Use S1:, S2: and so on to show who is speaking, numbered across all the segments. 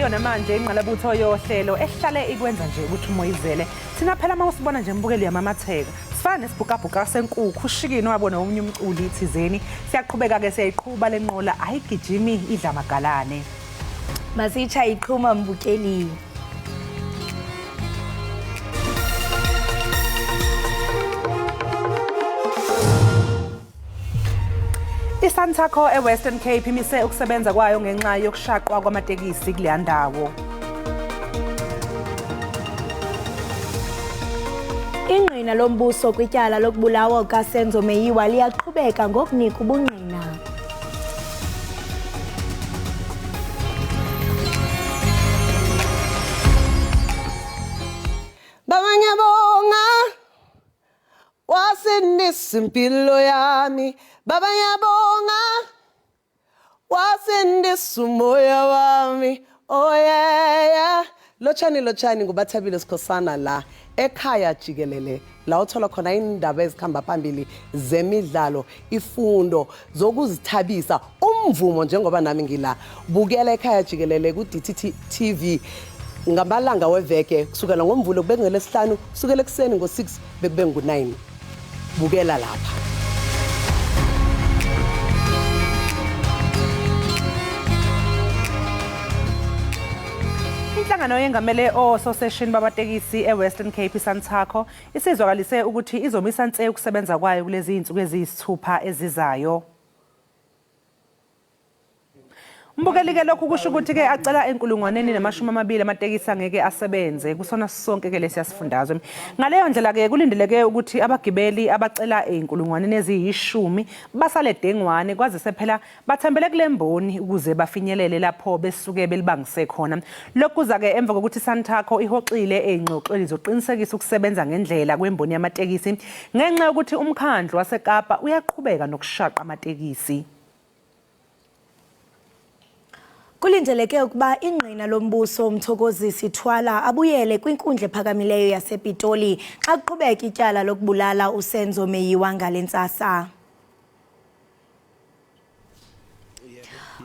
S1: Isiyona manje inqalabutho yohlelo ehlale ikwenza nje ukuthi umoyizele. Thina phela mawusibona nje imbukelo yamamatheka. Sifana nesibhukabhuka senkukhu ushikini wabona omunye umculi ithizeni. Siyaqhubeka ke siyayiqhuba lenqola ayigijimi idla magalane.
S2: Masitsha iqhuma mbukeli.
S1: ISantaco eWestern Cape imise ukusebenza kwayo ngenxa yokushaqwa kwamatekisi kuleya ndawo.
S2: Ingqina lombuso kwityala lokubulawa kaSenzo Meyiwa liyaqhubeka ngokunika ubungqina.
S3: Baba ngiyabonga wasindisa impilo yami. Baba ngiyabonga wasindisa umoya wami. Oh yeah. Lochani ngubathabile sikhosana la Ekhaya Jikelele la uthola khona indaba ezikhamba phambili zemidlalo, ifundo zokuzithabisa, umvumo njengoba nami ngila. Bukela Ekhaya Jikelele ku DTT TV ngamalanga weveke kusukela ngoMvulo kube ngeLesihlanu kusukela ekseni ngo6 bekube ngo9. Bukela lapha.
S1: Inhlangano yengamele ososeshini babatekisi eWestern Cape Santaco isizwakalise ukuthi izomisa nse ukusebenza kwayo kulezi insuku eziyisithupha ezizayo. Mbukeli-ke lokhu kusho ukuthi ke acela enkulungwaneni namashumi amatekisi angeke asebenze kusona sonke ke lesi sifundazwe. Ngaleyo ndlela ke kulindeleke ukuthi abagibeli abacela enkulungwaneni eziyishumi basale dengwane kwazise phela bathembele kulemboni ukuze bafinyelele lapho besuke belibangise khona. Lokhu kuza ke emva kokuthi Santaco ihoxile ezingxoxweni zoqinisekisa ukusebenza ngendlela kwemboni yamatekisi ngenxa yokuthi umkhandlu waseKapa uyaqhubeka nokushaqa amatekisi.
S2: Kulindeleke ukuba ingqina lombuso umthokozisi Thwala abuyele kwinkundla ephakamileyo yasePitoli xa kuqhubeka ityala lokubulala uSenzo Meyiwa ngalentsasa.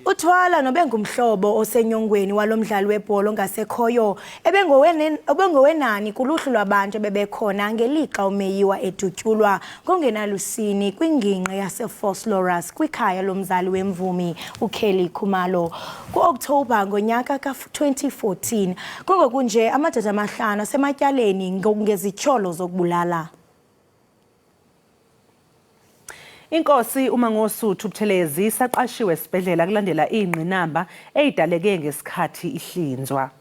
S2: Uthwala nobengumhlobo osenyongweni walomdlali webhola ngasekhoyo ebengowenani kuluhlu lwabantu bebekhona ngelixa uMeyiwa edutyulwa ngongenalusini kwingingqi yaseFosloras kwikhaya lomzali wemvumi uKelly Khumalo ku-Okthobha ngonyaka ka-2014. Kungokunje amadoda amahlanu asematyaleni ngezityholo zokubulala.
S1: Inkosi uMangosuthu Buthelezi saqashiwe esibhedlela kulandela ingqinamba eyidaleke ngesikhathi ihlinzwa.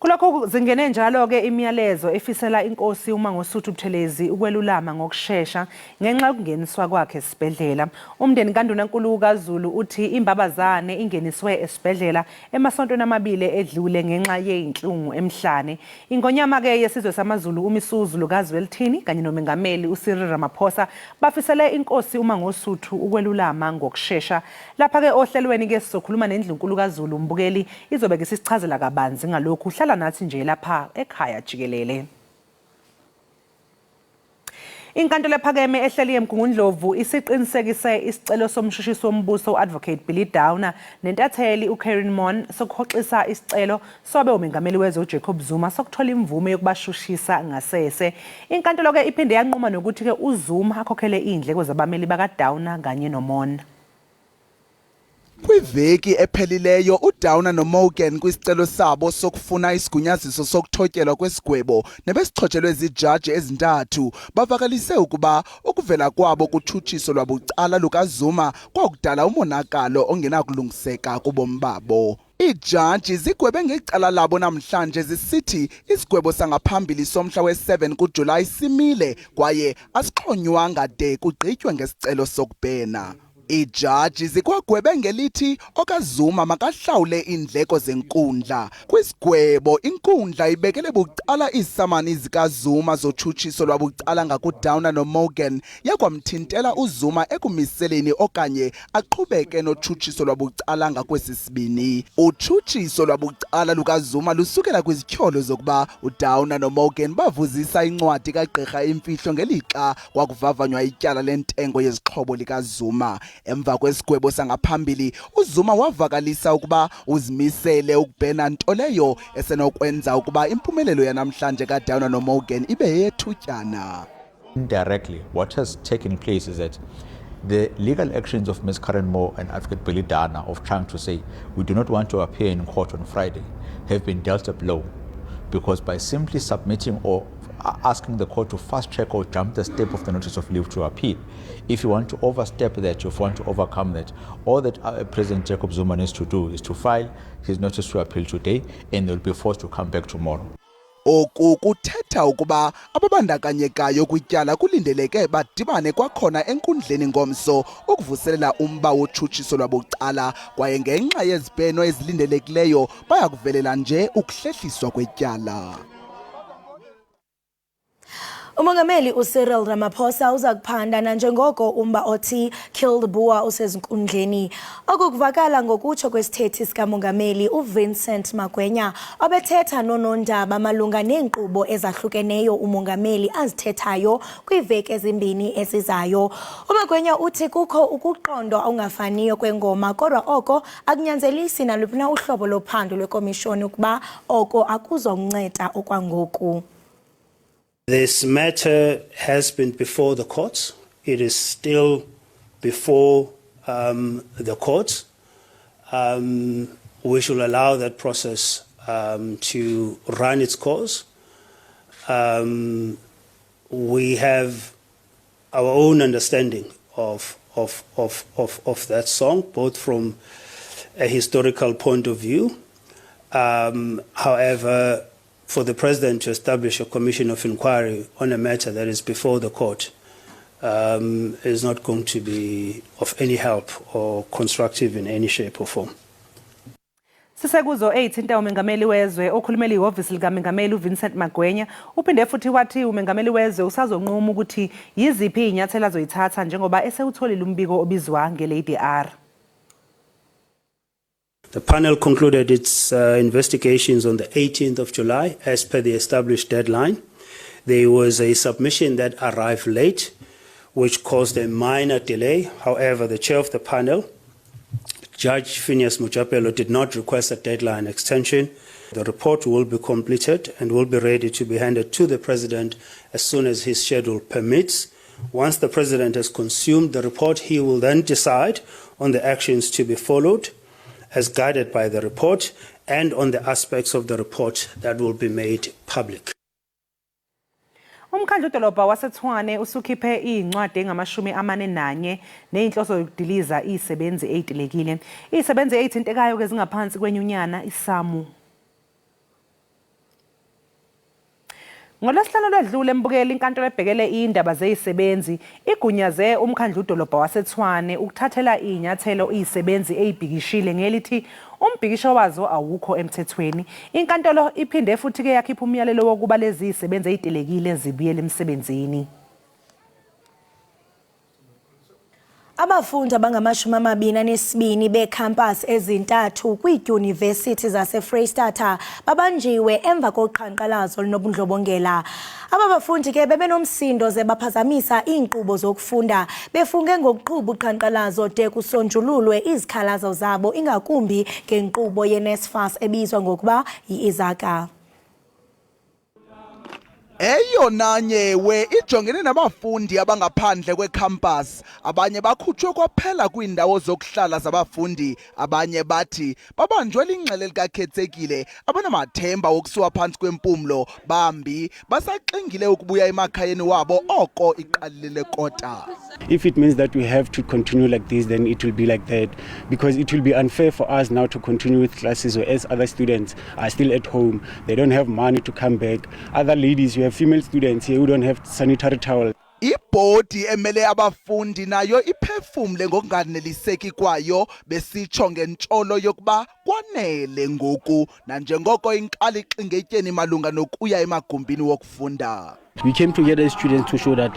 S1: Kulokho zingene njalo ke imiyalezo efisela inkosi uMangosuthu Buthelezi ukwelulama ngokusheshsha ngenxa yokungeniswa kwakhe esibhedlela. Umndeni kaNdunankulu kaZulu uthi imbabazane ingeniswe esibhedlela emasontweni amabili edlule ngenxa yeinhlungu emhlane. Ingonyama ke yesizwe samaZulu uMisuzu lukaZwelithini kanye nomengameli uCyril Ramaphosa bafisele inkosi uMangosuthu ukwelulama ngokusheshsha. Lapha ke ohlelweni ke sizokhuluma nendlunkulu kaZulu Mbukeli izobe ke sisichazela kabanzi ngalokhu. Hlala nathi nje lapha Ekhaya Jikelele. Inkantolo ephakeme ehleli eMgungundlovu isiqinisekise isicelo somshushisi wombuso uAdvocate Billy Downer nentatheli uKaren Mon sokuhoxisa isicelo sobe umengameli wezwe uJacob Zuma sokuthola imvume yokubashushisa ngasese. Inkantolo ke iphinde yanquma nokuthi ke uZuma akhokhele indleko zabameli bakaDowner kanye noMon.
S4: Kwiveki ephelileyo uDowner noMorgan kwisicelo sabo sokufuna isigunyaziso sokuthotyelwa kwesigwebo nebesixhotshelwe izijaji ezintathu bavakalise ukuba ukuvela kwabo kuthutshiso lwabucala lukaZuma kwakudala umonakalo ongenakulungiseka kubomi babo. Ijaji zigwebe ngecala labo namhlanje zisithi isigwebo sangaphambili somhla we-7 kuJulayi simile kwaye asixhonywanga de kugqitywe ngesicelo sokubhena. Ijaji zikwagwebe ngelithi okaZuma makahlawule indleko zenkundla. Kwisigwebo inkundla ibekele bucala isamani zikaZuma zotshutshiso lwabucala ngakuDowner noMorgan yakwamthintela uZuma ekumiseleni okanye aqhubeke notshutshiso lwabucala ngakwesisibini. Utshutshiso lwabucala lukaZuma lusukela kwizityholo zokuba uDowner noMorgan bavuzisa incwadi kagqirha imfihlo ngelixa kwakuvavanywa ityala lentengo yezixhobo likaZuma. Emva kwesigwebo sangaphambili uZuma wavakalisa ukuba uzimisele ukubhena nto leyo esenokwenza ukuba impumelelo yanamhlanje kaDauna noMorgan ibe yethutyana.
S5: Indirectly, what has taken place is that the legal actions of Ms. Karen Moore and Advocate Billy Dana of trying to say we do not want to appear in court on Friday have been dealt a blow, because by simply submitting or asking the court to fast track or jump the step of the notice of leave to appeal, if you want to overstep that, if you want to overcome that, all that President Jacob Zuma needs to do is to file his notice to appeal today, and they'll be forced to come back tomorrow.
S4: Oku kuthetha ukuba ababandakanyekayo kwityala kulindeleke badibane kwakhona enkundleni ngomso ukuvuselela umba wotshutshiso lwabucala, kwaye ngenxa yezibheno ezilindelekileyo baya kuvelela nje ukuhlehliswa kwetyala.
S2: Umongameli uCyril Ramaphosa uza kuphanda nanjengoko umba othi Kill the Boer usezinkundleni. Okuvakala ngokutsho kwesithethi sikamongameli uVincent Magwenya obethetha nonondaba malunga neenkqubo ezahlukeneyo umongameli azithethayo kwiiveki ezimbini ezizayo. uMagwenya uthi kukho ukuqondwa ongafaniyo kwengoma, kodwa oko akunyanzelisi naluphi na uhlobo lophando lwekomishoni ukuba oko akuzonceda okwangoku.
S6: This matter has been before the courts. It is still before the courts. We should allow that process to run its course. We have our own understanding of that song, both from a historical point of view. However, for the President to establish a commission of inquiry on a matter that is before the court is not going to be of any help or constructive in any shape or form.
S1: Sisekuzo 8 into umengameli wezwe okhulumela ihhovisi likaMengameli uVincent Magwenya uphinde futhi wathi umengameli wezwe usazonquma ukuthi yiziphi inyathela azoyithatha njengoba esewutholile umbiko obizwa ngeLady R.
S6: The panel concluded its investigations on the 18th of July as per the established deadline. There was a submission that arrived late, which caused a minor delay. However, the chair of the panel, Judge Phineas Mujapelo, did not request a deadline extension. The report will be completed and will be ready to be handed to the President as soon as his schedule permits. Once the President has consumed the report, he will then decide on the actions to be followed as guided by the report and on the aspects of the report that will be made public.
S1: Umkhandlu dolobha waseTshwane usukhiphe incwadi engama-41 neinhloso yokudiliza izisebenzi ezitelekile. Izisebenzi ezithintekayo ke zingaphansi kwenyunyana iSAMU. Ngolwesihlanu lwedlule embukeli inkantolo ebhekele Iindaba zezisebenzi igunyaze umkhandlu dolobha waseTshwane ukuthathela inyathelo izisebenzi ezibhikishile ngelithi umbhikisho wazo awukho emthethweni. Inkantolo iphinde futhi ke yakhipha umyalelo wokuba lezi zisebenzi ezitelekile zibuyele emsebenzini.
S2: Abafundi abangama-22 becampus ezintathu kwiidyunivesithi zaseFreystata babanjiwe emva koqhankqalazo olunobundlobongela. Aba bafundi ke bebenomsindo ze baphazamisa iinkqubo zokufunda befunge ngokuqhuba uqhankqalazo de kusonjululwe izikhalazo zabo ingakumbi ngenkqubo yeNSFAS ebizwa ngokuba yi-Izaka.
S4: Eyona nyewe ijongene nabafundi abangaphandle kwecampus, abanye bakhutshwe kwaphela kwiindawo zokuhlala zabafundi, abanye bathi babanjwe lingxele likakhethekile abanamathemba wokusuka phantsi kwempumlo, bambi basaxingile ukubuya emakhayeni wabo oko iqalile kota.
S7: If it means that we have to continue like this, then it will be like that, because it will be unfair for us now to continue with classes whereas other students are still at home. They don't have money to come back. Other ladies, we have female students here who don't have sanitary towels.
S4: Ibhodi emele abafundi nayo iphefumle ngokunganeliseki kwayo besitsho ngentsholo yokuba kwanele ngoku nanjengoko inkali ixingetyeni malunga nokuya emagumbini wokufunda.
S7: We came together as students to show that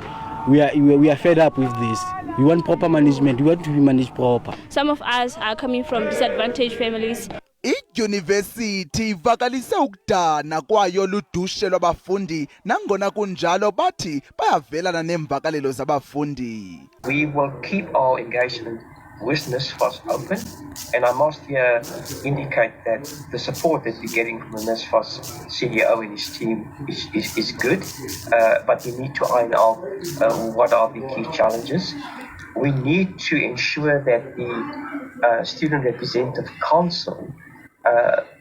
S7: we are fed up with this. We want proper management. We want to be managed proper.
S8: Some of us are coming from disadvantaged families.
S4: idyunivesithi ivakalise ukudana kwayo ludushe lwabafundi nangona kunjalo bathi bayavelana neemvakalelo zabafundi.
S8: We will keep our engagement with NSFAS open, and I must here indicate that the support that we're getting from the NSFAS CEO and his team is good, but we need to iron out what are the key challenges. We need to ensure that the Student Representative Council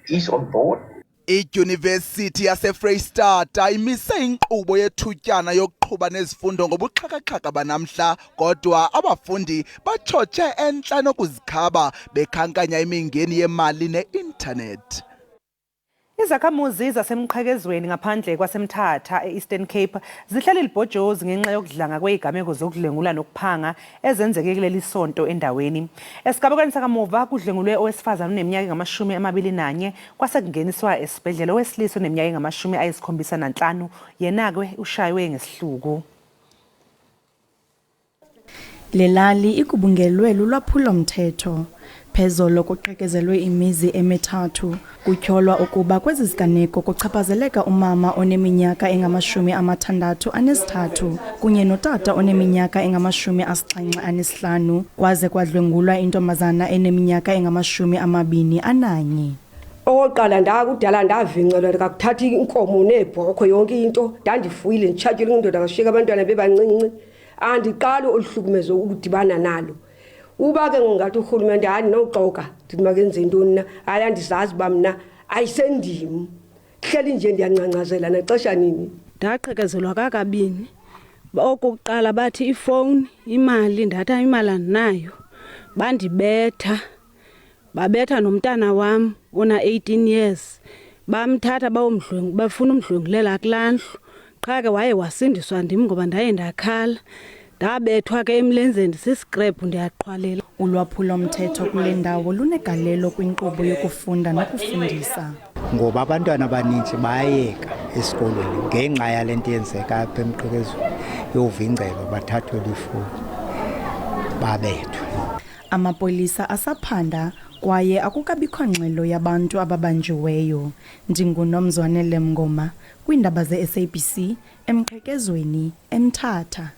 S8: is on board.
S4: idyunivesithi yaseFreystata imise inkqubo yethutyana yokuqhuba nezifundo ngobuxhakaxhaka banamhla, kodwa abafundi batshotshe entla nokuzikhaba bekhankanya imingeni yemali ne-internet.
S1: Izakhamuzi zasemqhekezweni ngaphandle kwasemthatha e-Eastern Cape zihlala libhojozi ngenxa yokudlanga kwezigameko zokudlengula nokuphanga ezenzeke kuleli sonto endaweni. Esigabeni sakamuva kudlengulwe owesifazana oneminyaka engama-21 kwase kungeniswa esibhedlela owesilisa oneminyaka engama-75 yenakwe ushaywe ngesihluku.
S2: Lelali ikubungelwe lulwaphulo-mthetho. Phezolo kuqhekezelwe imizi emithathu kutyholwa ukuba kwezi ziganeko kuchaphazeleka umama oneminyaka engama-63 kunye notata oneminyaka engama-75 kwaze kwadlwengulwa intombazana eneminyaka engama-21.
S9: Okokuqala ndakudala ndavincelwa ndikakuthatha inkomo neebhokhwe yonke into ndandifuyile nditshatshile indoda ngashiyeka abantwana bebancinci andiqali oluhlukumezo ukudibana nalo. Uba ke ngingathi urhulumente hayi noxoka ndithi makenze intoni na hayi andizazi uba mna ayisendim hleli nje ndiyancancazela naxesha nini.
S10: Ndaqhekezelwa kakabini. Okokuqala bathi ifowuni imali ndatha imali andinayo bandibetha babetha nomntana wam ona 18 years bamthatha bafuna umdlwengulela kulandlu qha ke waye wasindiswa ndim ngoba ndaye ndakhala. Ndabethwa ke emlenzeni siscrap ndiyaqhwalela.
S2: Ulwaphulo-mthetho kule ndawo lunegalelo kwinkqubo yokufunda nokufundisa.
S11: Ngoba abantwana abaninzi bayayeka esikolweni ngenxa yale nto yenzeka apha emqhekezweni yovingcelwa bathathwe ifowuni babethwe.
S2: Amapolisa asaphanda kwaye akukabikho ngxelo yabantu ababanjiweyo. NdinguNomzwanele Mngoma kwiindaba ze-SABC emqhekezweni eMthatha.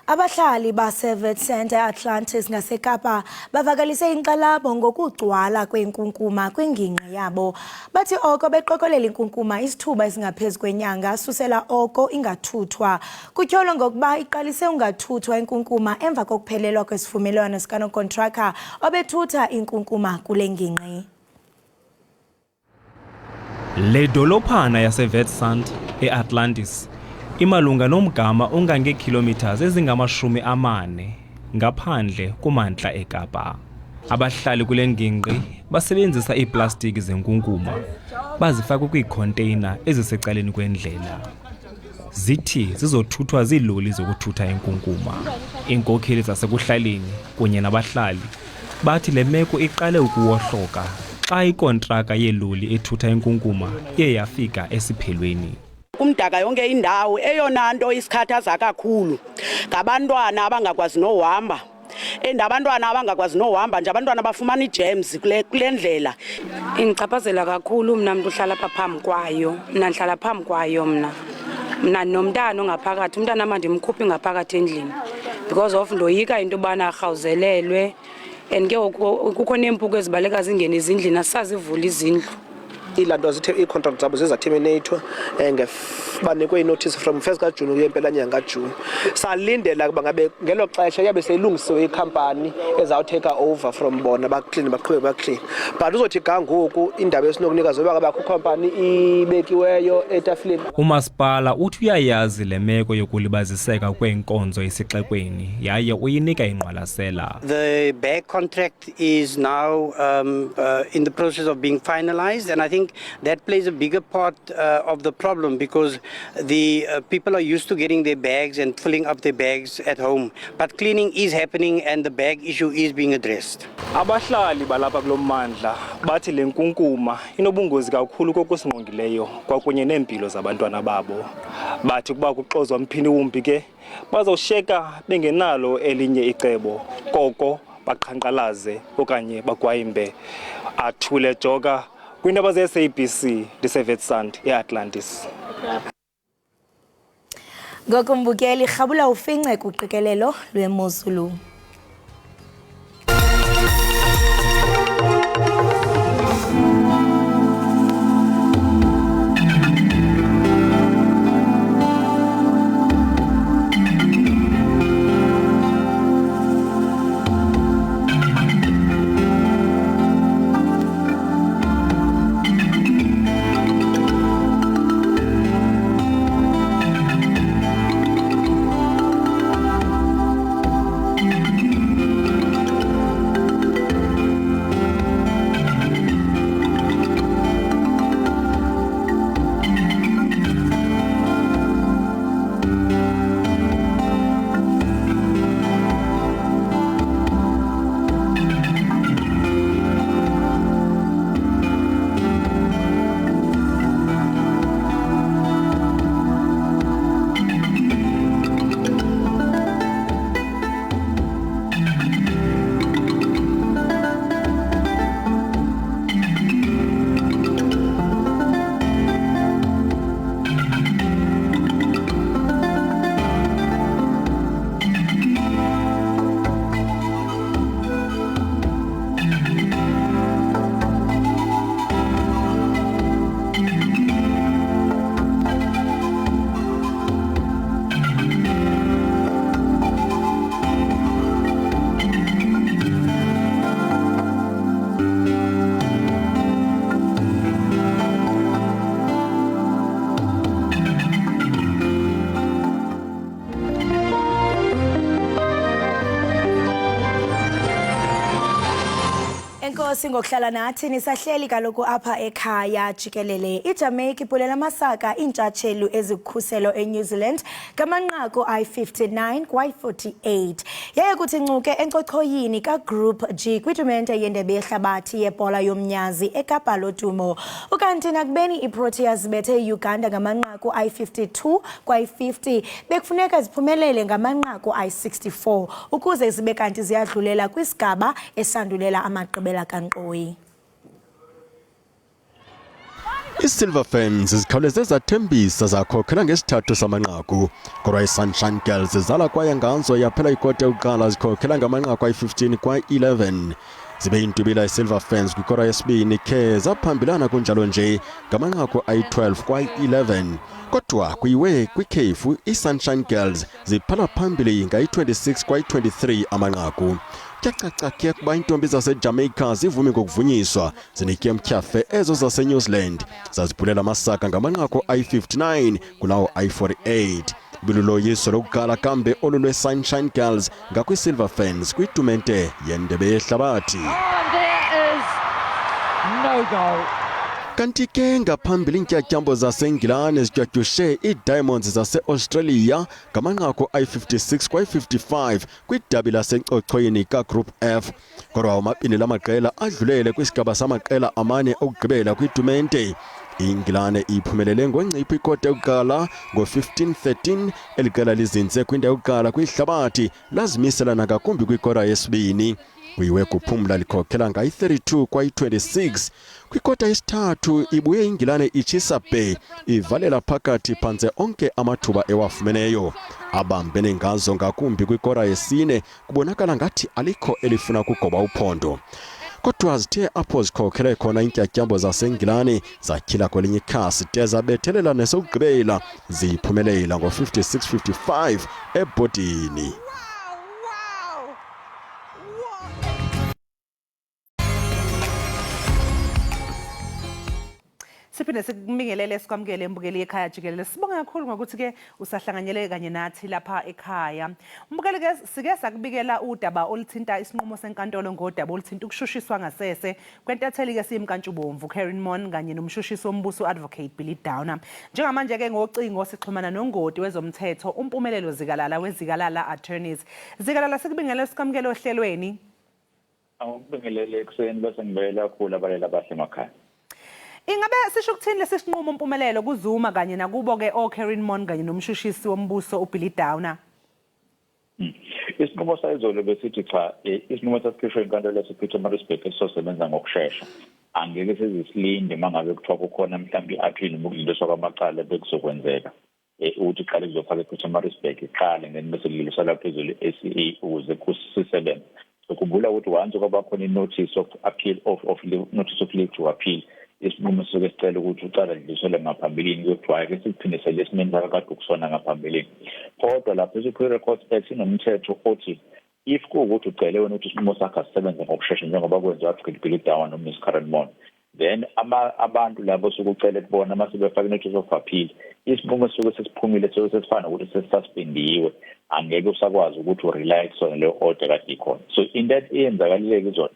S2: Abahlali base-Vet Centre Atlantis ngaseKapa bavakalise inkxalabo ngokugcwala kwenkunkuma kwingingqi yabo. Bathi oko beqokolela inkunkuma isithuba esingaphezu kwenyanga susela oko ingathuthwa. Kutyholwa ngokuba iqalise ungathuthwa inkunkuma emva kokuphelelwa kwesivumelwano sikanokontraka obethutha inkunkuma kule ngingqi.
S12: Le dolophana yase-Vet Centre e-Atlantis imalunga nomgama ongangeekhilomiters ezingama-40 ngaphandle kumantla eKapa. Abahlali kule ngingqi basebenzisa iiplastiki zenkunkuma bazifaka kwiikhonteyina ezisecaleni kwendlela. Zithi zizothuthwa ziiloli zokuthutha inkunkuma. Iinkokheli zasekuhlaleni kunye nabahlali bathi le meko iqale ukuwohloka xa ikontraka yeeloli ethutha inkunkuma iye yafika esiphelweni.
S13: Kumdaka yonke indawo eyona nto isikhathaza kakhulu ngabantwana abangakwazi nohamba. Abantwana abangakwazi nohamba nje abantwana bafumana iijams kule ndlela.
S10: Ingichaphazela kakhulu mna mntu uhlala apha phambi kwayo. Mna ndihlala phambi kwayo mna nomntana ongaphakathi. Umntana ama ndimkhuphi ngaphakathi endlini because of ndoyika into yobana arhawuzelelwe and ke kukho neempuku ezibaleka zingene ezindlini asazivula izindlu.
S14: Ilanto zithe iicontract zabo zizaterminathwa banikwe inotice from 1st kaJuni uyempela nyanga kaJuni. Salindela kuba ngabe ngelo xesha yabe seyilungisiwe ikhampani ezawutheka over from bona baclean baqhubeke baclean. But uzothi ga ngoku indaba esinokunika zoba ngabakho company ibekiweyo etafileni.
S12: Umasipala uthi uyayazi le meko yokulibaziseka kweenkonzo esixekweni yaye uyinika ingqwalasela.
S15: The bag contract is now in the process of being finalized, and I think that plays a bigger part of the problem because the people are used to getting their bags and filling up their bags at home. But cleaning is happening and the bag issue is being addressed.
S12: Abahlali balapha kulo mmandla bathi le nkunkuma inobungozi kakhulu kokusingqongileyo kwakunye neempilo zabantwana babo. Bathi kuba kuxozwa mphini wumbi ke bazawusheka bengenalo elinye icebo koko baqhankqalaze okanye bagwayimbe. Athule Joka kwiindaba ze-SABC ndiseVetsand eAtlantis.
S2: Ngokumbukeli rhabula ufince kuqikelelo lwemozulu. Enkosi ngokuhlala nathi nisahleli kaloku apha ekhaya Jikelele. iJamaica ipulela amasaka iintshatshelu ezikhuselo eNew Zealand ngamanqaku I-59 kwayi-48. Yaye kuthi ncuke encochoyini kaGroup G kwitumente yendebe yehlabathi yebhola yomnyazi eKapa lodumo. Ukanti nakubeni iProteas zibethe Uganda ngamanqaku I-52 kwayi-50 bekufuneka ziphumelele ngamanqaku I-64 ukuze zibe kanti ziyadlulela kwisigaba esandulela amagqibela kankqoyi.
S16: iSilver Fans zikhawuleze zathembisa zakhokhela ngesithathu samanqaku. Kodwa iSunshine Girls zizala kwaye nganzo yaphela ikota yokuqala zikhokhela ngamanqaku ayi-15 kwayi-11. Zibe intubila iSilver Fans kwikota yesibini khe zaphambilana kunjalo nje ngamanqaku ayi-12 kwayi-11. Kodwa kuyiwe kwikhefu iSunshine Girls ziphala phambili ngayi-26 kwayi-23 amanqaku. Kuyacaca ke kuba intombi zaseJamaica zivumi ngokuvunyiswa zinitye mtyhafe ezo zaseNew Zealand zaziphulela amasaka ngamanqaku ayi-59 kulawo ayi-48. Biluloyiso lokuqala kambe olu lwe-Sunshine Girls ngakwi-Silver Fans kwitumente yendebe yehlabathi.
S17: No goal.
S16: Kanti ke ngaphambili iintyatyambo zaseNgilane zityatyushe iDiamonds zase-Australia ngamanqaku ayi-56 kwayi-55 kwidabi lasencochoyini kaGroup F. Kodwa omabini lamaqela adlulele kwisigaba samaqela amane okugqibela kwitumente. iNgilane iphumelele ngoncipho ikota yokuqala ngo-15-13. Eliqela lizinze kwindawo yokuqala kwihlabathi lazimisela nangakumbi kwikota yesibini. Kuyiwe kuphumla likhokhela ngayi-32 kwayi-26. Kwikota yesithathu ibuye iNgilane itshisa bhe ivalela phakathi phantse onke amathuba ewafumeneyo. Abambene ngazo ngakumbi kwikota yesine kubonakala ngathi alikho elifuna kugoba uphondo. Kodwa zithe apho zikhokhele khona iintyatyambo zaseNgilane zatyhila kwelinye ikhasi de zabethelela nesokugqibela ziphumelela ngo-56-55 ebhodini.
S1: Siphinde sikubingelele sikwamukele embukeli ekhaya Jikelele. Sibonga kakhulu ngokuthi ke usahlanganyele kanye nathi lapha ekhaya. Umbukeli ke sike sakubikela udaba oluthinta isinqumo senkantolo ngodaba oluthinta ukushushiswa ngasese kwentatheli ke simkantshubomvu Karen Mon kanye nomshushisi wombuso advocate Billy Downer. Njengamanje ke ngocingo sixhumana nongodi wezomthetho umpumelelo Zikalala wezikalala attorneys. Zikalala sikubingelele sikwamukele ohlelweni.
S18: Awubingelele ekuseni bese ngibela kakhulu abalela bahle emakhaya.
S1: Ingabe sisho ukuthini lesisinqumo umpumelelo kuzuma kanye nakubo ke Karen Mon kanye nomshushisi wombuso uBilly Downer?
S18: Isinqumo sayizolo besithi cha isinqumo sasikhishwe inkantolo yasePietermaritzburg esizosebenza ngokusheshsha. Angeke sizisilinde mangabe kuthiwa kukhona mhlawumbe i-appeal noma ukudluliswa kwamacala bekuzokwenzeka. Ukuthi iqale kuzofaka ePietermaritzburg iqale ngene bese kudluliswa phezulu e-SCA ukuze kusisebenze. Ukhumbula ukuthi once kwaba khona i-notice of appeal notice of leave to appeal isinqumo soke sicela ukuthi uqala dlulisele ngaphambilini kuthiwa ke siphindise lesimeni sakade ukusona ngaphambilini. Kodwa lapho i-Superior Court Act inomthetho othi if kuwukuthi ucele wena ukuthi isinqumo sakho asisebenze ngokusheshsha njengoba kwenziwa ePietermaritzburg noma eSkharenmore, then abantu labo sokucela kubona mase befaka i-notice of appeal isinqumo soke sesiphumile sesifana ukuthi sesisuspendiwe angeke usakwazi ukuthi urely kusona leyo order kade ikhona. So in that eyenzakalile kuzona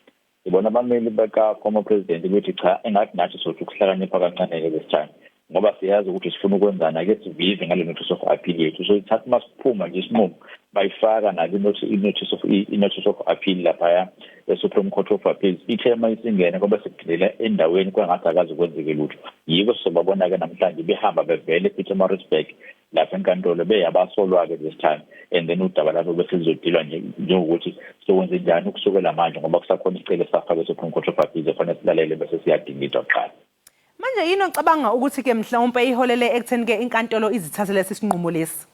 S18: ibona abameli beka former president ukuthi cha engathi nathi sothi ukuhlakanipha kancane ke this time ngoba siyazi ukuthi sifuna ukwenzana ake sivive ngale notice of appeal yethu. So ithatha masiphuma nje isinqumo bayifaka nayo i-notice of appeal lapha e-Supreme Court of Appeals ithema isingene ngoba sekuphilela endaweni kwangathi akazi kwenzeke lutho. Yiko sobabona ke namhlanje behamba bevele ePietermaritzburg lapha enkantolo beyabasolwa ke this time and then udaba lapho bese lizodilwa nje njengokuthi sokwenze njani ukusukela manje ngoba kusakhona isicelo safaka e-Supreme Court of Appeals efanele silalele bese siyadingidwa kuqala.
S1: Manje yini ocabanga ukuthi ke mhlawumbe iholele ekutheni ke inkantolo izithathele isinqumo lesi?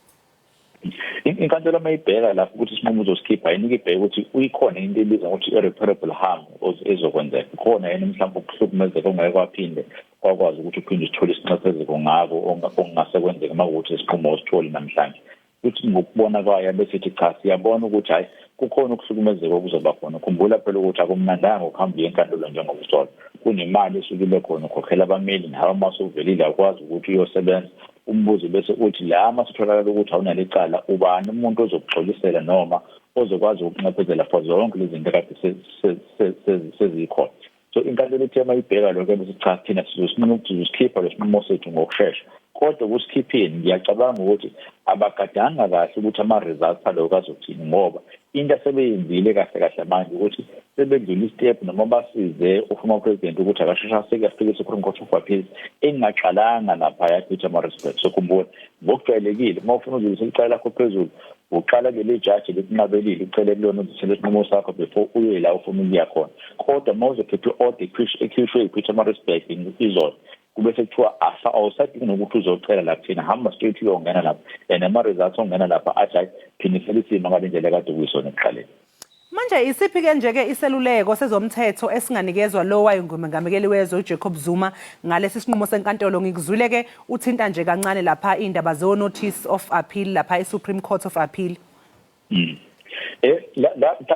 S18: Inkantolo mayibheka lapho ukuthi isinqumo uzosikhipha yini ibheke ukuthi uyikhona into ebizwa ukuthi irreparable harm ezokwenzeka. Khona yena mhlawumbe ukuhlukumezeka ongeke kwaphinde kwakwazi ukuthi uphinde usithole isinxephezelo ngako ongase kwenzeka makuthi isinqumo ositholi namhlanje. Ukuthi ngokubona kwayo besithi cha siyabona ukuthi hayi kukhona ukuhlukumezeka okuzoba khona. Khumbula phela ukuthi akumnandanga ukuhamba enkantolo njengokusola. Kunemali esukile khona ukhokhela abameli nawe mase uvelile akwazi ukuthi uyosebenza. Umbuzo bese uthi la masitholakala ukuthi awunale icala ubani umuntu ozokuxolisela noma ozokwazi ukunqephezela for zonke lezi zinto kade sezikhona. So inkantolo ithema ibheka lokho bese cha thina sizosinqumo ukusikhipha lesinqumo sethu ngokusheshsha. Kodwa kusikhipheni ngiyacabanga ukuthi abagadanga kahle ukuthi ama-results aloko azothini ngoba into asebeyenzile kahle manje ukuthi sebedlula istep noma basize uformer president ukuthi akasheshe aseke afike eSupreme Court of Appeals engaqalanga lapha ePietermaritzburg. So khumbula ngokujwayelekile uma ufuna ukudlulisa icala lakho phezulu uqala leli judge likunqabelile ucele kulona uzithele isinqumo sakho before uye la ufuna ukuya khona. Kodwa uma uzokhipha i-order ekhishwe ePietermaritzburg izolo kube sekuthiwa awusadingi nokuthi uzocela lapha thina hamba straight uyongena lapha and ama-results ongena lapha athi phinisela isimo ngale ndlela kade kuyisona ekuqaleni.
S1: Manje isiphi ke nje ke iseluleko sezomthetho esinganikezwa lo wayengumengameli wezwe uJacob Zuma ngalesi sinqumo senkantolo? Ngikuzwile ke uthinta nje kancane lapha indaba zo notice of appeal lapha eSupreme Court of Appeal.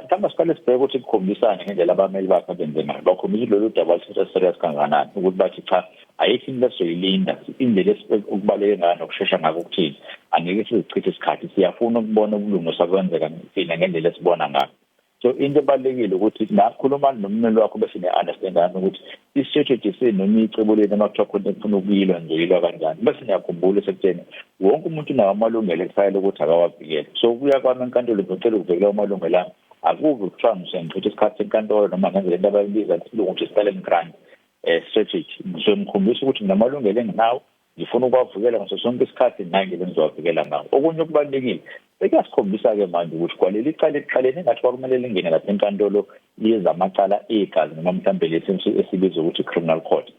S18: Tama siqale sibheke ukuthi kukhombisane ngendlela abameli bakhe abenze ngayo. Bakhombisa lolu daba serious kangakanani ukuthi bathi cha ayikho into esizoyilinda indlela ukubaleke ngayo nokushesha ngako ukuthini. Angeke sizichithe isikhathi siyafuna ukubona ubulungiswa kwenzeka thina ngendlela esibona ngayo. So into ebalekile ukuthi nakhuluma nomnini wakho bese ne-understanding ukuthi i-strategy noma icebo leni amakuthiwa khona efuna ukuyilwa nje yilwa kanjani. Bese ngiyakhumbula sekutheni wonke umuntu unawo amalungelo ekufanele ukuthi akawavikele. So kuya kwami enkantolo ngicela ukuvikela amalungelo ami. Akuve kuthiwa ngichitha isikhathi enkantolo noma ngenze lento abayibiza ukuthi silent grant strategy. So ngikhombisa ukuthi nginamalungelo enginawo ngifuna ukwavikela ngaso sonke isikhathi nange bengizowavikela ngawo. Okunye okubalekile sekuyasikhombisa ke manje ukuthi kwaleli icala ekuqaleni engathi kwakumele lingene lapha enkantolo yezamacala egazi noma mhlawumbe lesi esibizwa ukuthi criminal court.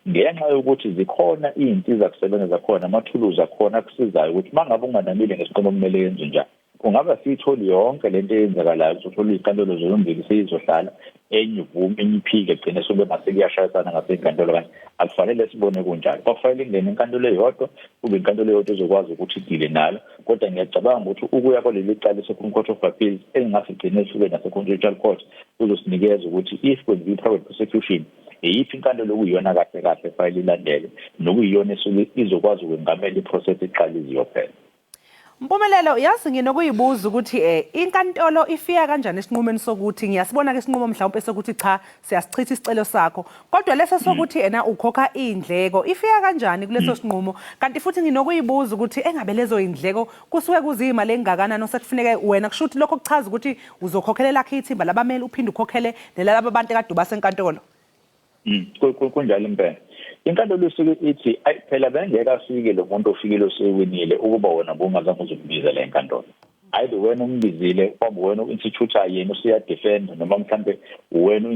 S18: Ngenxa yokuthi zikhona iy'nsiza kusebenza zakhona amathuluzi akhona akusizayo ukuthi mangabe unganamile ngesinqumo okumele yenze njani. Kungaba siyitholi yonke lento eyenzakalayo uthola izinkantolo zombili seyizohlala enye ivume enye iphike egcine sobe masekuyashayisana ngasenkantolo kanti akufanele sibone kunjalo. Kwafanele ingene inkantolo eyodwa kube inkantolo eyodwa ezokwazi ukuthi idile nalo. Kodwa ngiyacabanga ukuthi ukuya kwaleli cala eSupreme Court of Appeals engingase igcine sibe nase-Constitutional Court uzosinikeza ukuthi if kwenziwa i-private prosecution iyiphi inkantolo okuyiyona kahle fayile ilandele nokuyiyona izokwazi ukwengamela iprocess iqaliziwe phela.
S1: Mpumelelo yazi nginokuyibuza ukuthi inkantolo ifika kanjani esinqumeni sokuthi ngiyasibona ke isinqumo mhlawumbe sokuthi cha siyasichitha isicelo sakho kodwa leso sokuthi ukhokha indleko ifika kanjani kuleso sinqumo kanti futhi nginokuyibuza ukuthi engabe lezo indleko kusuke kuzimali engakanani osekufuneka wena kushuthi lokho kuchaza ukuthi uzokhokhelela ithimba labameli uphinde ukhokhele nelaba abantu ekade basenkantolo.
S18: Kunjalo impela. Inkantolo isuke ithi phela bengeke afike lo muntu ofikile osewinile ukuba wona bungazange uzokubiza le nkantolo. Either wena umbizile kwaba wena u-institute yena usiyadefend noma mhlambe wena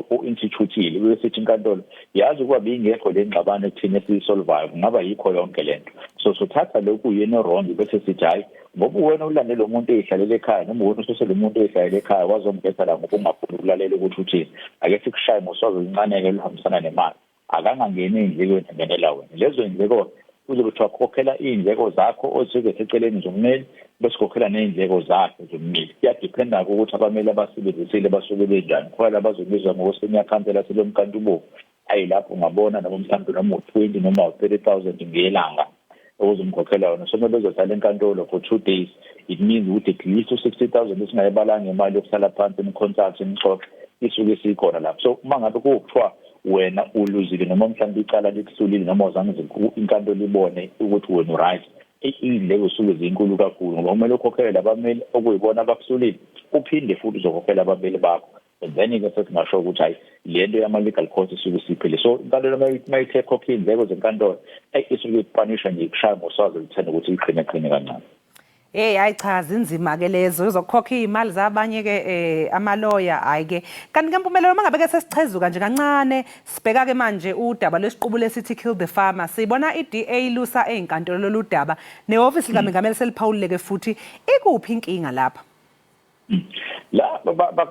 S18: u-institute bese inkantolo yazi ukuba bingekho le ngxabano ekuthini esiyisolvayo ngaba yikho yonke lento so sothatha lokhu yena wrong bese sithi hayi ngoba wena ulandele umuntu ezihlalela ekhaya noma wena usosele umuntu ezihlalela ekhaya wazomgetha la ngoba ungafuni ukulalela ukuthi uthini ake sikushaye ngoswazi uncane-ke luhambisana nemali akangangeni ey'ndlekweni engenela wena lezo y'ndleko uzobe kuthiwa khokhela iy'ndleko zakho osuke seceleni zommeli bese khokhela ney'ndleko zakhe zommeli kuyadiphenda-ke ukuthi abameli abasebenzisile basuke benjani khona labazobizwa ngosenior council asebemkantubovu ayilapho ungabona nabo mhlawumbe noma u-20 noma u-30,000 ngelanga okuzomkhokhela wona so bezohlala enkantolo for 2 days it means ukuthi at least u-60,000 esingayibalanga imali yokuhlala phansi imconsultant imxoxe isuke sikhona lapho so uma ngabe kuthiwa wena uluzile noma mhlawumbe icala likusulile noma uzange inkantolo ibone ukuthi wena uright iy'ndleko usuke zinkulu kakhulu ngoba kumele ukhokhele labameli okuyibona abakusulile uphinde futhi uzokhokhela abameli bakho and then-ke sesingasho ukuthi hayi le nto yama-legal cost isuke siphele so inkantolo mayithe khokha iy'ndleko zenkantolo isuke ipanisha nje ikushaya ngoswazi lithanda ukuthi iqine kancane.
S1: Hayi cha zinzima-ke lezo uzokhokha iy'mali zabanye-ke amaloya hhayi-ke kanti-ke Mpumelelo mangabe-ke sesichezuka nje kancane sibheka-ke manje udaba lwesiqubulo esithi kill the farmer sibona i-DA lusa ey'nkantolo lolu daba nehhovisi likaMengameli seliphawulile-ke futhi ikuphi inkinga lapha?
S18: La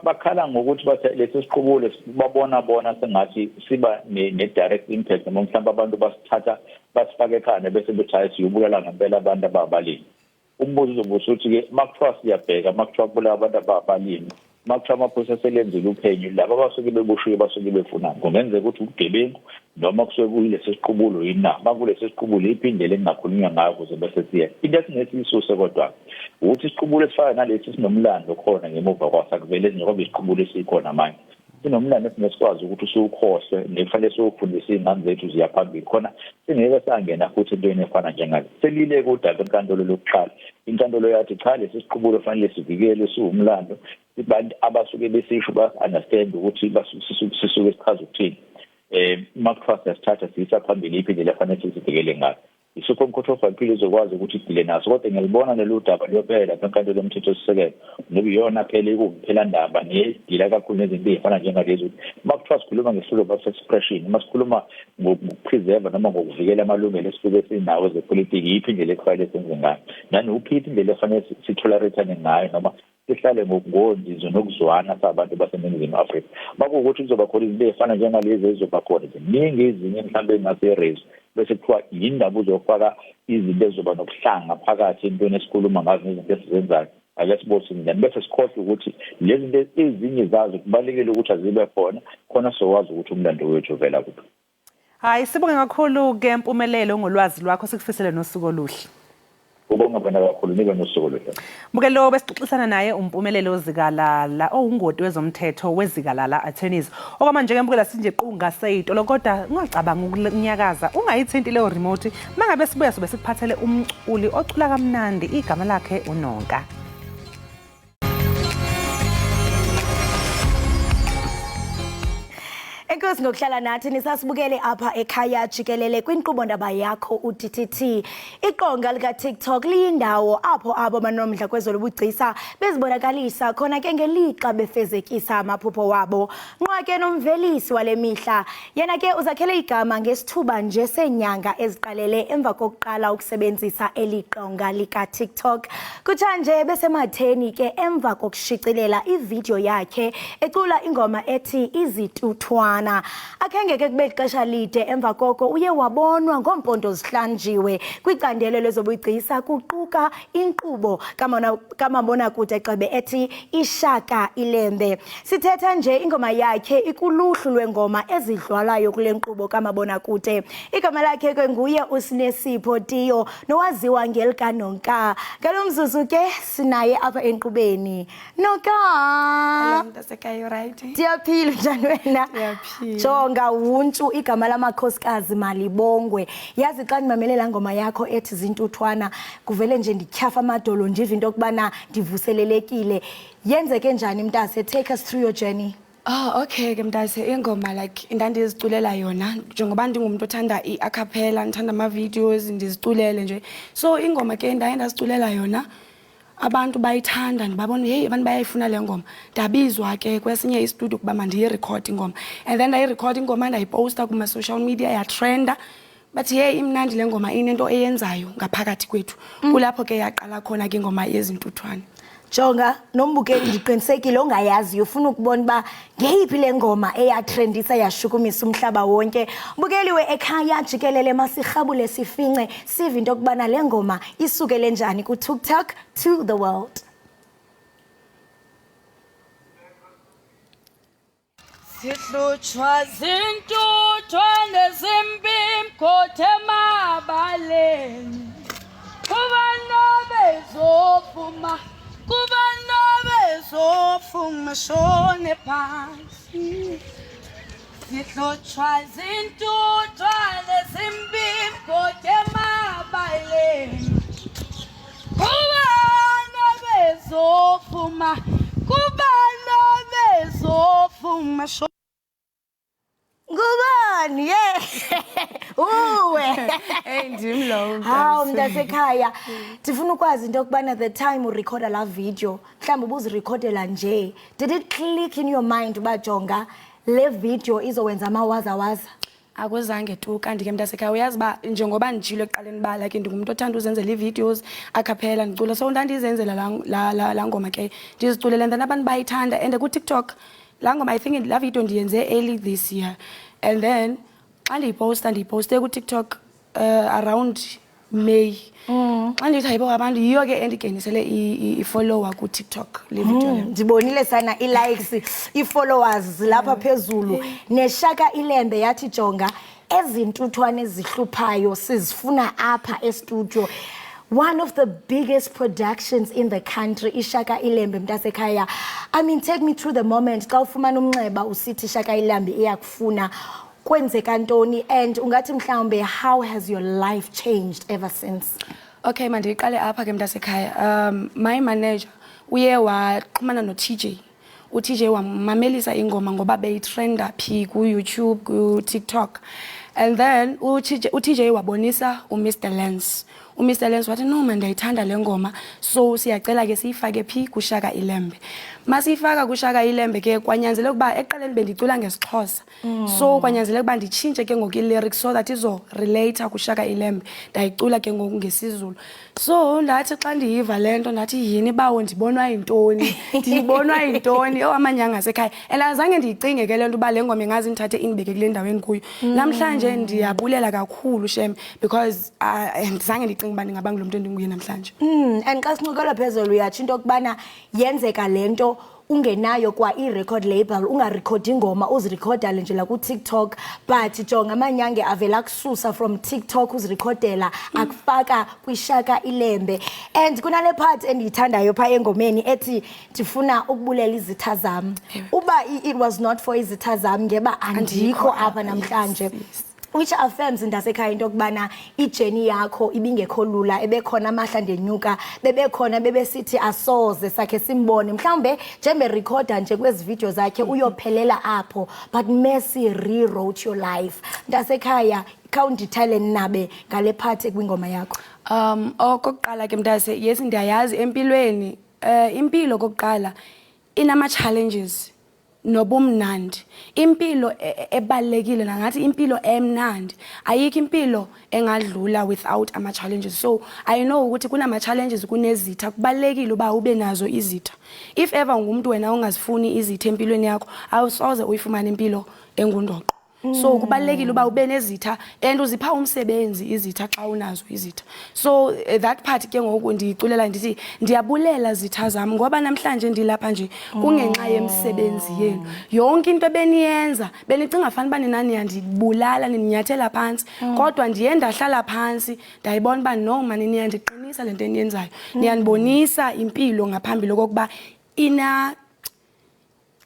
S18: bakhala ngokuthi bathe lesi siqubulo babona sengathi siba ne-direct impact noma mhlawumbe abantu basithatha basifake ekhanda bese bethi hayi siyobulala ngempela abantu ababalimi. Umbuzo uzobe usuthi-ke makuthiwa siyabheka makuthiwa kubulala abantu ababalimi makuthiwa amaphoyisa aselenzile uphenyo laba abasuke beboshiwe basuke befunani kungenzeka ukuthi ubugebengu noma kusuke kuyilesi siqubulo yini na makulesi siqubulo iphindele engingakhulunywa ngayo ukuze bese siye into esingesiyisuse kodwa ukuthi isiqubulo esifana nalesi sinomlando khona ngemuva kwaso akuvele njengoba isiqubulo esikhona manje sinomlando esingesikwazi ukuthi usuwukhohlwe nekufanele siwufundise iy'ngane zethu ziyaphambili khona singeke sangena futhi entweni efana njengale selileke udaba enkantolo lokuqala inkantolo yathi cha lesi siqubulo fanele sivikelwe siwumlando abantu abasuke besisho ba-understand ukuthi sisuke sichaza ukuthini makuthiwa siyasithatha siyisa phambili iphindela fanele sizivikele ngayo i-Supreme Court of Appeal izokwazi ukuthi idile naso kodwa ngiyalibona lelo daba liyophela lapha enkantolo yomthethosisekelo ngoba iyona phela ikuphela ndaba nedila kakhulu nezinto ezifana njengalezi ukuthi makuthiwa sikhuluma nge-freedom of expression masikhuluma ngokupreserve noma ngokuvikela amalungelo esisuke sinawo zepolitiki yiphi indlela ekufanele senze ngayo nanuphi indlela efanele sitholerate ngayo noma sihlale ngokungondizo nokuzwana sabantu baseNingizimu Afrika makuwukuthi kuzoba khona izinto ezifana njengalezi ezizoba khona ziningi ezinye mhlawumbe engase-raise bese kuthiwa yindaba uzofaka izinto ezizoba nokuhlanga phakathi entweni esikhuluma ngazo nezinto esizenzayo ake sibose njani bese sikhohlwe ukuthi lezi zinto ezinye zazo kubalulekile ukuthi azibe khona sokwazi ukuthi umlando wethu uvela kuphi.
S1: Hayi sibonge kakhulu-ke Mpumelelo ngolwazi lwakho sikufisele nosuku oluhle.
S18: Ubonga bona kakhulu nibe nosuku oluhle.
S1: Mbukelo besixoxisana naye uMpumelelo Zikalala ongungoti wezomthetho wezikalala attorneys. Okwamanje-ke Mbukela sinje qunga seyitolo kodwa ungacabanga ukunyakaza ungayithinti leyo remote mangabe sibuya sobe sikuphathele umculi ocula kamnandi igama lakhe uNonka.
S2: Enkosi ngokuhlala nathi nisasibukele apha ekhaya jikelele kwinkqubo ndaba yakho uTTT. Iqonga lika TikTok liyindawo apho abo banomdla kwezolubugcisa bezibonakalisa khona ke ngelixa befezekisa amaphupho wabo. Nqwake nomvelisi wale mihla yena ke uzakhele igama ngesithuba nje senyanga eziqalele emva kokuqala ukusebenzisa eliqonga lika TikTok. Kutshanje besematheni ke emva kokushicilela ivideo yakhe ecula ingoma ethi izituthwana. Akhenge ke kube ixesha lide emva koko uye wabonwa ngompondo zihlanjiwe kwicandelo lezobugcisa kuquka inkqubo kamabona kude Gxebe ethi Ishaka Ilembe. Sithetha nje ingoma yakhe ikuluhlu lwengoma ezidlwalayo kule nkqubo kamabona kude. Igama lakhe ke nguye uSinesipho Tiyo nowaziwa ngelika Nonka. Ngalo mzuzu ke sinaye apha enkqubeni. Nonka.
S17: Hello Ntasekhaya, right?
S2: Ndiyaphila njani wena? Jonga wuntu igama lamakhosikazi malibongwe. Yazi xa ndimamelela ngoma yakho ethi zintuthwana kuvele nje ndityhafa amadolo ndive into okubana ndivuselelekile. Yenzeke njani mntase? Take us through your journey.
S17: Oh okay ke mntase ingoma like ndandiziculela yona njengoba ndingumuntu othanda i-acapella ndithanda ama videos ndiziculele nje. So ingoma ke ndaye ndaziculela yona abantu bayithanda ndibabona hey abantu bayayifuna le ngoma ndabizwa ke kwesinye istudio kuba mandiyirekhode ingoma and then ndayirekhode ingoma ndayiposta kuma social media yatrenda but hey imnandi le ngoma inento eyenzayo ngaphakathi kwethu kulapho ke yaqala khona ke ingoma yezintuthwane.
S2: Jonga nombukeli ndiqinisekile ongayazi ufuna ukubona ba ngeyiphi le ngoma eyatrendisa yashukumisa umhlaba wonke. Mbukeli Ekhaya Jikelele masirhabule sifince sive into kubana le ngoma isukele njani ku TikTok to the world.
S19: Sihlutshwa zintuthwane zimpimkhothe emabaleni kuba nobezofuma kuba nobezofuma shone phansi sihlutshwa zintuthwane zimpimkhothe emabaleni kuba nobezofuma kuba nobezofuma shone.
S2: Ngubani uwe
S17: hey ndimlo
S2: hawu mntasekhaya ndifuna ukwazi into kubana the time urecorda la video mhlawumbe ubuzirecordela nje did it click in your mind uba Jonga le video izowenza amawazawaza?
S17: Akuzange tu kanti ke mntasekhaya uyazi ba njengoba ndijilo ekuqaleni ba like ndingumuntu othanda uzenzela iivideos acapella ndicula so ndandizenzela la ngoma ke ndiziculela and then abantu bayithanda and ku TikTok la ngoma I think la video ndiyenze early this year and then xa ndiyiposte ku TikTok around May xa ndithi hayibo abantu yiyo ke endigenisele i-follower ku TikTok le video le
S2: ndibonile sana i-likes i-followers lapha phezulu neshaka ilembe yathi Jonga ezintuthwane ezihluphayo sizifuna apha e-studio. One of the biggest productions in the country, Ishaka Ilembe mntasekhaya. I mean, take me through the moment. Xa ufumana umnxeba usithi Shaka Ilembe iyakufuna kwenzeka ntoni and ungathi mhlawumbe how has your life changed ever since?
S17: Okay, mandiqale apha ke mntasekhaya. My manager uye waxhumana no TJ. uTJ wamamelisa ingoma ngoba beyitrenda phi ku YouTube, ku TikTok. And then uTJ wabonisa uMr Lens. uMr Lens wathi no man ndayithanda le ngoma so siyacela ke siyifake phi ku Shaka Ilembe. Masifaka ku Shaka Ilembe ke kwanyanzeleka kuba eqaleni bendicula ngesixhosa. So kwanyanzeleka kuba ndichintshe ke ngoku lyrics so that izo relate ku Shaka Ilembe. Ndayicula ke ngoku ngesizulu. So ndathi xa ndiyiva lento ndathi yini bawo ndibonwa yintoni ndibonwa yintoni amanyanga asekhaya and azange ndiyicinge ke lento ba le ngoma ingazi ndithathe indibeke kule ndaweni kuyo. Namhlanje ndiyabulela kakhulu shem because andizange ndicinge uba ndingaba ngulo muntu endinguye namhlanje.
S2: And xa sincokola phezulu uyatsho into kubana yenzeka lento ungenayo kwa i-record label ungarekhodi ingoma uzirekhodale nje la ku TikTok but Jonga amanyange avela kususa from TikTok uzirekhodela akufaka kwiShaka Ilembe and kunale part endiyithandayo pha engomeni ethi ndifuna ukubulela izitha zami uba it was not for izitha zami ngeba andikho apha namhlanje. Which affirms ndasekhaya into kubana ijourney yakho ibingekho lula ebekhona amahla ndenyuka bebekhona bebesithi asoze sakhe simbone mhlambe njembe recorder nje kwezi video zakhe uyophelela apho but Messi rewrote your life. Ndasekhaya county talent nabe ngale part kwingoma yakho.
S17: Okokuqala ke mntase yes ndiyayazi empilweni impilo kokuqala inama challenges nobumnandi. Impilo ebalekile nangathi impilo emnandi ayikho impilo engadlula without ama challenges. So I know ukuthi kunama challenges kunezitha kubalekile uba ube nazo izitha. If ever ngumuntu wena ungazifuni izitha empilweni yakho awusoze uyifumane impilo engundoqo. So kubalekile uba ube nezitha and uzipha umsebenzi izitha xa unazo izitha. So that part ke ngoku ndiyiculela ndithi ndiyabulela zitha zami ngoba namhlanje ndilapha nje kungenxa yemsebenzi yenu. Yonke into beniyenza benicinga fana bani nani yandibulala ninyathela phansi kodwa ndiye ndahlala phansi ndayibona ba no mani niyandiqinisa lento eniyenzayo. Niyanibonisa impilo ngaphambili kokuba ina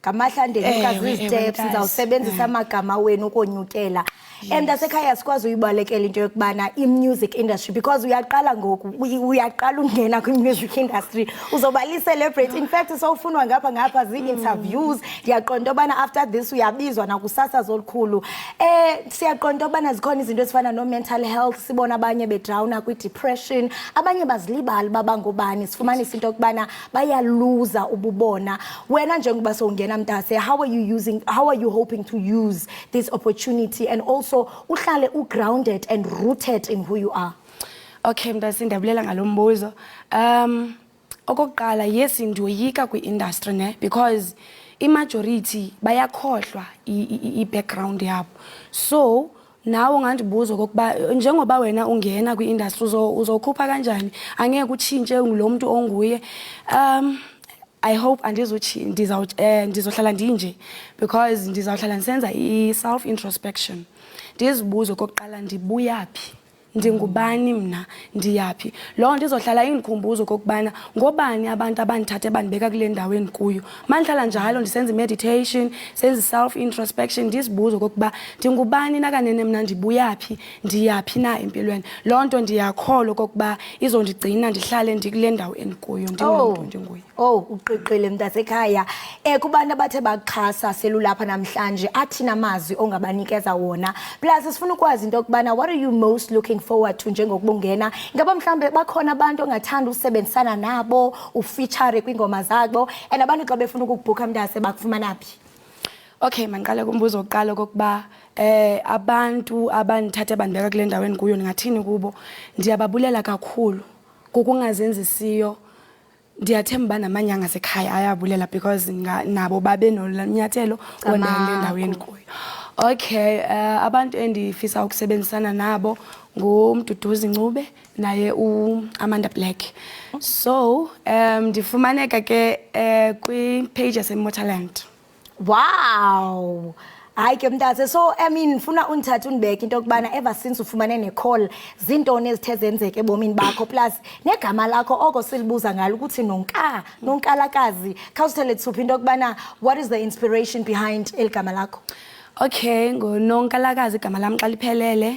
S2: ngamahla ndenyuka ziziteps ndizawusebenzisa amagama wenu ukonyukela Mntasekhaya sikwazi uyibalekela into yokubana i-music industry because uyaqala ngoku uyaqala ungena kwi-music industry uzoba li-celebrate. In fact sowufunwa ngapha zi-interviews. Ndiyaqonda obana after this uyabizwa nakusasazo olukhulu. Siyaqonda obana zikhona izinto ezifana no-mental health, sibona abanye bedrawna kwi-depression, abanye bazilibala babangobani, sifumanisa into yokubana bayaluza ububona. Wena njengoba sowungena Mntase, how are you hoping to use this opportunity and also uhlale grounded and rooted in who you are?
S17: Okay Mntase, ndiyabulela ngalombuzo. Okokuqala yes ndiyoyika kwi-industry ne because i-majority bayakhohlwa i-background yabo. So nawe ungandibuza okokuba njengoba wena ungena kwi-industry uzokhupha kanjani, angeke utshintshe lo muntu onguye. I hope ndizohlala ndinje because ndizawuhlala ndisenza i-self introspection. Ndizibuze okokuqala ndibuyaphi, ndingubani mna, ndiyaphi. Lo ndizohlala indikhumbuzo kokubana ngobani abantu abandithathe bandibeka kule ndawo endikuyo. Mandihlala njalo ndisenza meditation, senza self introspection, ndizibuzo kokuba ndingubani nakanene mna, ndibuyaphi, ndiyaphi na empilweni. Lo nto ndiyakholwa kokuba izondigcina ndihlale ndikule ndawo endikuyo ndingumuntu ndinguye.
S2: Uqiqile Mntasekhaya. Kubantu abathe baxhasa selulapha namhlanje athina amazwi ongabanikeza wona. Plus sifuna ukwazi into yokubana what are you most looking forward to njengokubungena? Ngaba mhlambe bakhona abantu ongathanda usebenzisana nabo, ufeature kwingoma zabo, and abantu xa befuna ukubhuka Mntase bakufumana phi?
S17: Okay, mandiqale kumbuzo oqala kokuba abantu abandithathe bandibeka kule ndawo endikuyo ndingathini kubo. Ndiyababulela kakhulu kukungazenzisiyo. Ndiyathemba namanyanga asekhaya ayabulela because nabo babe nolunyathelo wondele ndawo endikuyo. Okay, abantu endifisa ukusebenzisana nabo nguMduduzi Ncube naye Amanda Black. So ndifumaneka ke kwi-page yaseMotorland.
S2: Wow. Hayi ke Mntase, so I mean funa undithathe undibeke into yokubana ever since ufumane ne-call zintoni ezithe zenzeke ebomini bakho plus negama lakho oko silibuza ngalo ukuthi nonkalakazi. Khawusithele thupha into yokubana what is the inspiration behind eligama lakho?
S17: Okay, ngononkalakazi igama lami xa liphelele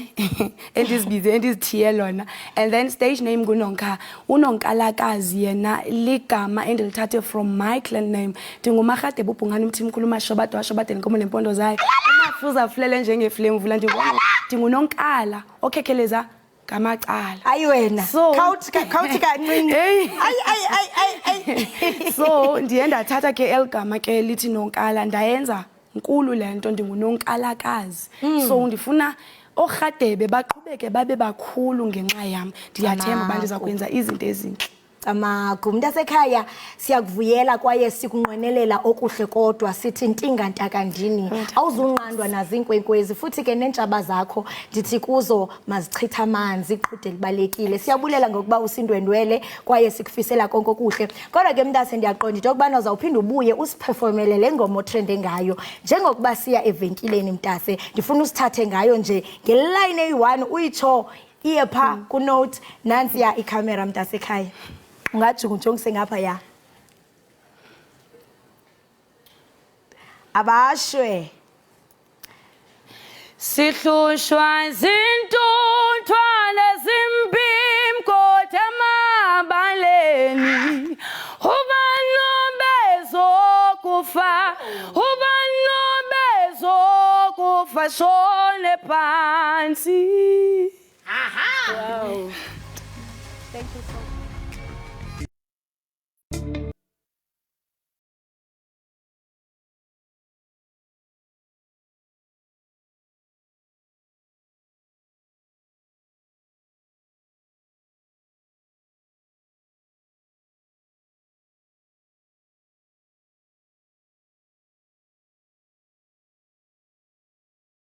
S17: endizibize endizithiye lona, and then stage name nguNonka. Unonkalakazi yena ligama endilithathe from my clan name. NdinguMarhadebe uBhungane uMthimkhulu uMashobade washobade nenkomo nempondo zayo. Umafuza afulele njengeflame vula ndingunonkala okhekheleza ngamacala.
S2: Ayi wena khawuthi kancinci.
S17: So ndiye ndathatha ke eligama ke lithi nonkala ndayenza nkulu lento, ndingunonkalakazi. So ndifuna oRhadebe baqhubeke babe bakhulu ngenxa yami. Ndiyathemba uba ndizakwenza izinto ezinhle.
S2: Mntasekhaya siyakuvuyela kwaye sikunqwenelela okuhle, kodwa sithi ntinga ntakandini awuzunqandwa nazinkwenkwezi, futhi ke nentshaba zakho ndithi kuzo mazichitha amanzi iqhude libalekile. Siyabulela ngokuba usindwendwele kwaye sikufisela konke okuhle. Kodwa ke Mntase ndiyaqonda into yokubana uzawuphinda ubuye usiperformele le ngoma otrende ngayo njengokuba siya evenkileni Mntase. Ndifuna usithathe ngayo nje ngeline eyi-1 uyitsho iye pha kunote nansiya ikhamera Mntasekhaya. Ungajungujungise ngapha ya abashwe
S19: sihlushwa zintuthwa nezimpimko emabaleni, ubani bezokufa, ubani bezokufa shone phansi.
S2: Wow. Thank you so much.